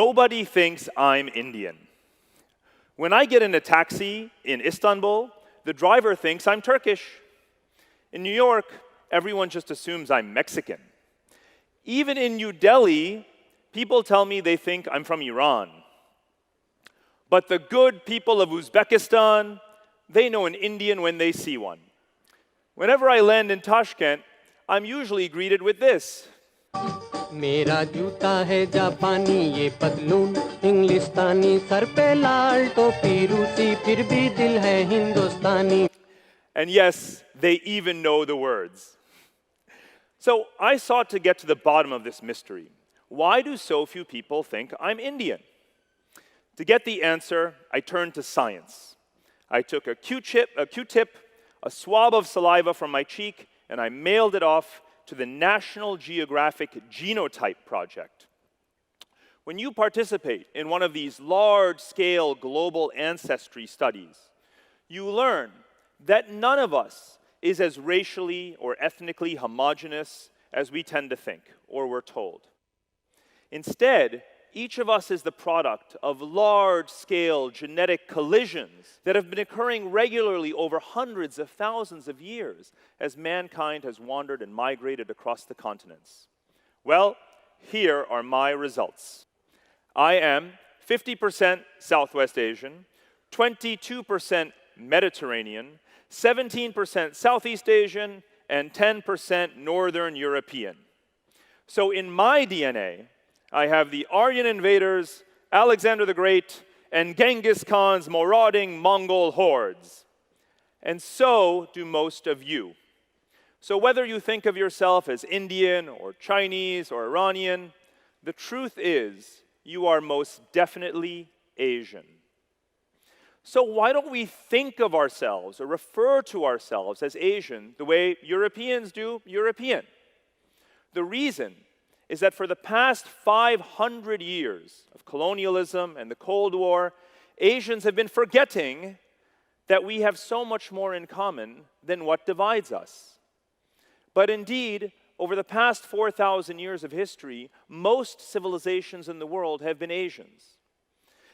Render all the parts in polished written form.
Nobody thinks I'm Indian. When I get in a taxi in Istanbul, the driver thinks I'm Turkish. In New York, everyone just assumes I'm Mexican. Even in New Delhi, people tell me they think I'm from Iran. But the good people of Uzbekistan, they know an Indian when they see one. Whenever I land in Tashkent, I'm usually greeted with this. मेरा जूता है जापानी ये पतलून इंग्लिस्तानी sir पे लाल टोपी रूसी फिर भी दिल है हिंदुस्तानी. And yes, they even know the words. So I sought to get to the bottom of this mystery. Why do so few people think I'm Indian? To get the answer, I turned to science. I took a Q-tip, a swab of saliva from my cheek, and I mailed it off to the National Geographic Genotype Project. When you participate in one of these large-scale global ancestry studies, you learn that none of us is as racially or ethnically homogeneous as we tend to think, or we're told. Instead, each of us is the product of large-scale genetic collisions that have been occurring regularly over hundreds of thousands of years as mankind has wandered and migrated across the continents. Well, here are my results. I am 50% Southwest Asian, 22% Mediterranean, 17% Southeast Asian, and 10% Northern European. So in my DNA, I have the Aryan invaders, Alexander the Great, and Genghis Khan's marauding Mongol hordes. And so do most of you. So whether you think of yourself as Indian or Chinese or Iranian, the truth is you are most definitely Asian. So why don't we think of ourselves or refer to ourselves as Asian the way Europeans do European? The reason is that for the past 500 years of colonialism and the Cold War, Asians have been forgetting that we have so much more in common than what divides us. But indeed, over the past 4,000 years of history, most civilizations in the world have been Asians.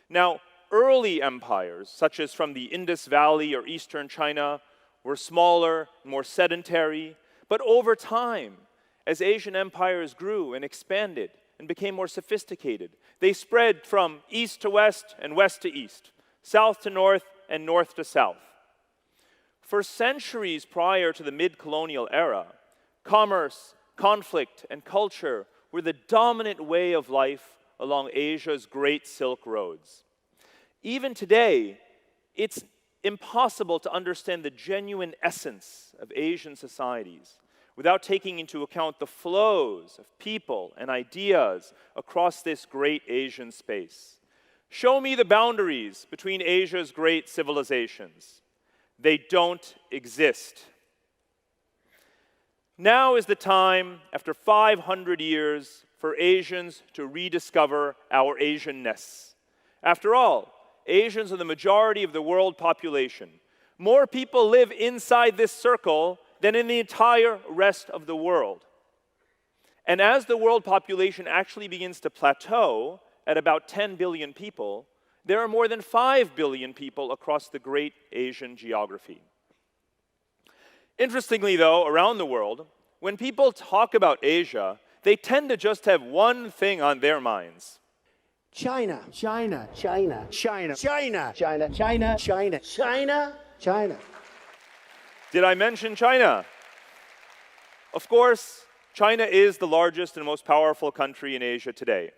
Now, early empires, such as from the Indus Valley or Eastern China, were smaller, more sedentary, but over time, as Asian empires grew and expanded and became more sophisticated, they spread from east to west and west to east, south to north and north to south. For centuries prior to the mid-colonial era, commerce, conflict, and culture were the dominant way of life along Asia's great Silk Roads. Even today, it's impossible to understand the genuine essence of Asian societies without taking into account the flows of people and ideas across this great Asian space. Show me the boundaries between Asia's great civilizations. They don't exist. Now is the time, after 500 years, for Asians to rediscover our Asianness. After all, Asians are the majority of the world population. More people live inside this circle than in the entire rest of the world. And as the world population actually begins to plateau at about 10 billion people, there are more than 5 billion people across the great Asian geography. Interestingly, though, around the world, when people talk about Asia, they tend to just have one thing on their minds. China, China, China, China, China, China, China, China, China, China. Did I mention China? Of course, China is the largest and most powerful country in Asia today.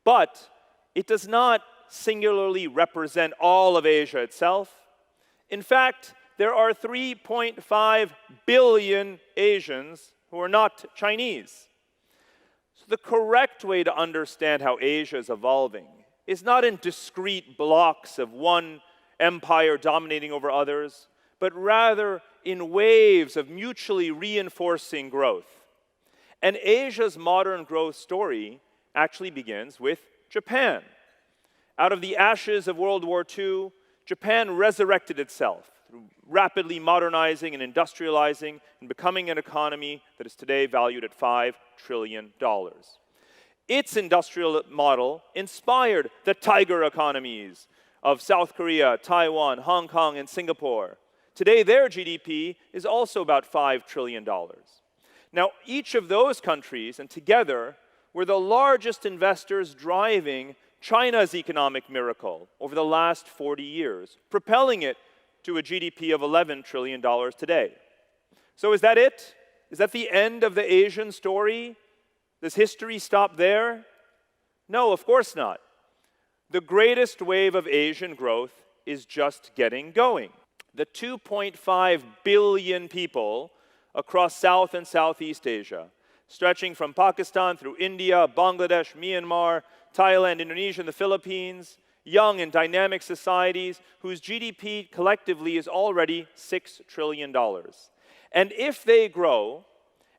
But it does not singularly represent all of Asia itself. In fact, there are 3.5 billion Asians who are not Chinese. So the correct way to understand how Asia is evolving is not in discrete blocks of one empire dominating over others, but rather in waves of mutually reinforcing growth. And Asia's modern growth story actually begins with Japan. Out of the ashes of World War II, Japan resurrected itself through rapidly modernizing and industrializing and becoming an economy that is today valued at $5 trillion. Its industrial model inspired the tiger economies of South Korea, Taiwan, Hong Kong, and Singapore. Today, their GDP is also about $5 trillion. Now, each of those countries, and together, were the largest investors driving China's economic miracle over the last 40 years, propelling it to a GDP of $11 trillion today. So is that it? Is that the end of the Asian story? Does history stop there? No, of course not. The greatest wave of Asian growth is just getting going. The 2.5 billion people across South and Southeast Asia, stretching from Pakistan through India, Bangladesh, Myanmar, Thailand, Indonesia, and the Philippines, young and dynamic societies whose GDP collectively is already $6 trillion. And if they grow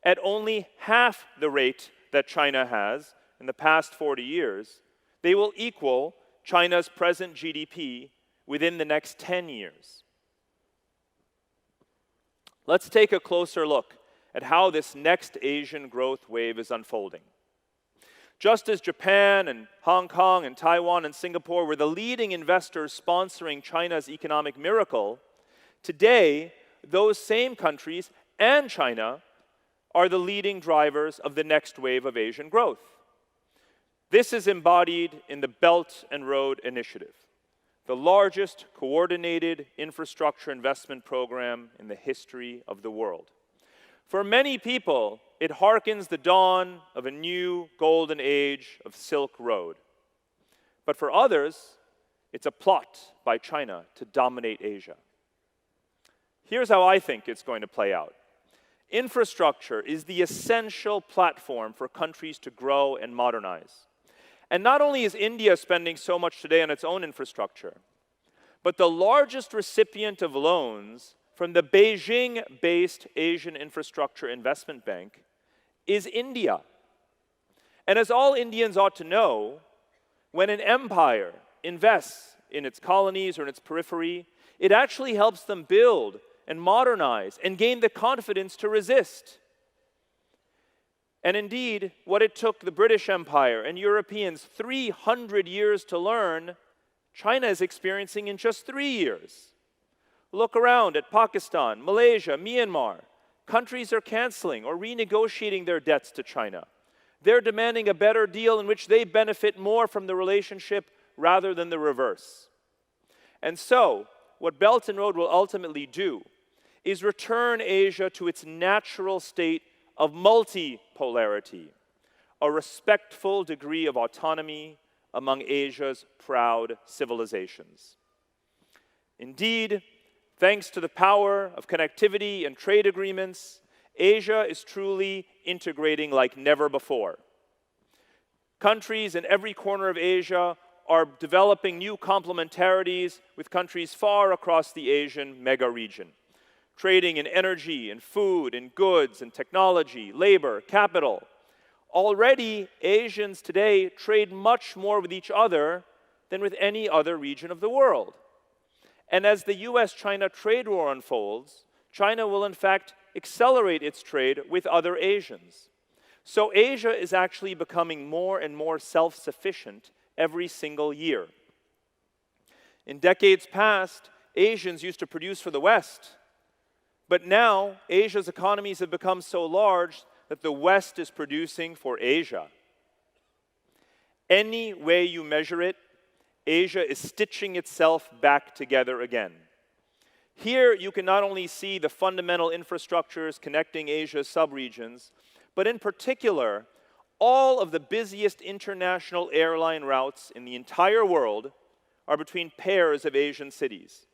at only half the rate that China has in the past 40 years, they will equal China's present GDP within the next 10 years. Let's take a closer look at how this next Asian growth wave is unfolding. Just as Japan and Hong Kong and Taiwan and Singapore were the leading investors sponsoring China's economic miracle, today those same countries and China are the leading drivers of the next wave of Asian growth. This is embodied in the Belt and Road Initiative, the largest coordinated infrastructure investment program in the history of the world. For many people, it harkens the dawn of a new golden age of Silk Road. But for others, it's a plot by China to dominate Asia. Here's how I think it's going to play out. Infrastructure is the essential platform for countries to grow and modernize. And not only is India spending so much today on its own infrastructure, but the largest recipient of loans from the Beijing-based Asian Infrastructure Investment Bank is India. And as all Indians ought to know, when an empire invests in its colonies or in its periphery, it actually helps them build and modernize and gain the confidence to resist. And indeed, what it took the British Empire and Europeans 300 years to learn, China is experiencing in just 3 years. Look around at Pakistan, Malaysia, Myanmar. Countries are canceling or renegotiating their debts to China. They're demanding a better deal in which they benefit more from the relationship rather than the reverse. And so, what Belt and Road will ultimately do is return Asia to its natural state of multipolarity, a respectful degree of autonomy among Asia's proud civilizations. Indeed, thanks to the power of connectivity and trade agreements, Asia is truly integrating like never before. Countries in every corner of Asia are developing new complementarities with countries far across the Asian mega-region, trading in energy and food and goods and technology, labor, capital. Already, Asians today trade much more with each other than with any other region of the world. And as the US-China trade war unfolds, China will in fact accelerate its trade with other Asians. So Asia is actually becoming more and more self-sufficient every single year. In decades past, Asians used to produce for the West. But now, Asia's economies have become so large that the West is producing for Asia. Any way you measure it, Asia is stitching itself back together again. Here, you can not only see the fundamental infrastructures connecting Asia's subregions, but in particular, all of the busiest international airline routes in the entire world are between pairs of Asian cities.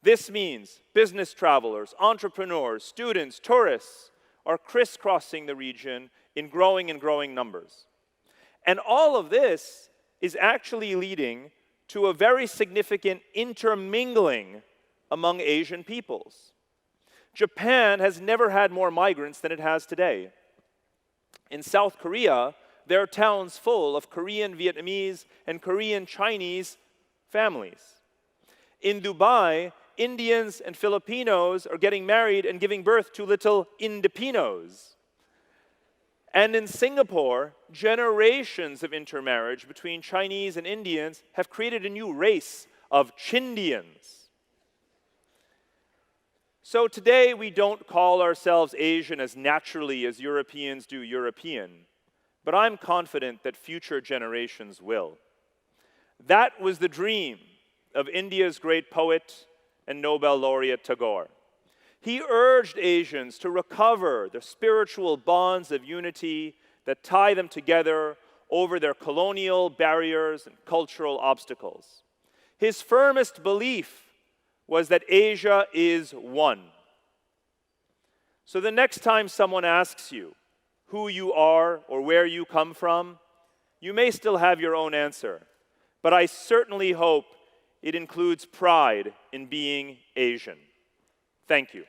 This means business travelers, entrepreneurs, students, tourists are crisscrossing the region in growing and growing numbers. And all of this is actually leading to a very significant intermingling among Asian peoples. Japan has never had more migrants than it has today. In South Korea, there are towns full of Korean Vietnamese and Korean Chinese families. In Dubai, Indians and Filipinos are getting married and giving birth to little Indipinos. And in Singapore, generations of intermarriage between Chinese and Indians have created a new race of Chindians. So today we don't call ourselves Asian as naturally as Europeans do European, but I'm confident that future generations will. That was the dream of India's great poet and Nobel laureate Tagore. He urged Asians to recover the spiritual bonds of unity that tie them together over their colonial barriers and cultural obstacles. His firmest belief was that Asia is one. So the next time someone asks you who you are or where you come from, you may still have your own answer, but I certainly hope it includes pride in being Asian. Thank you.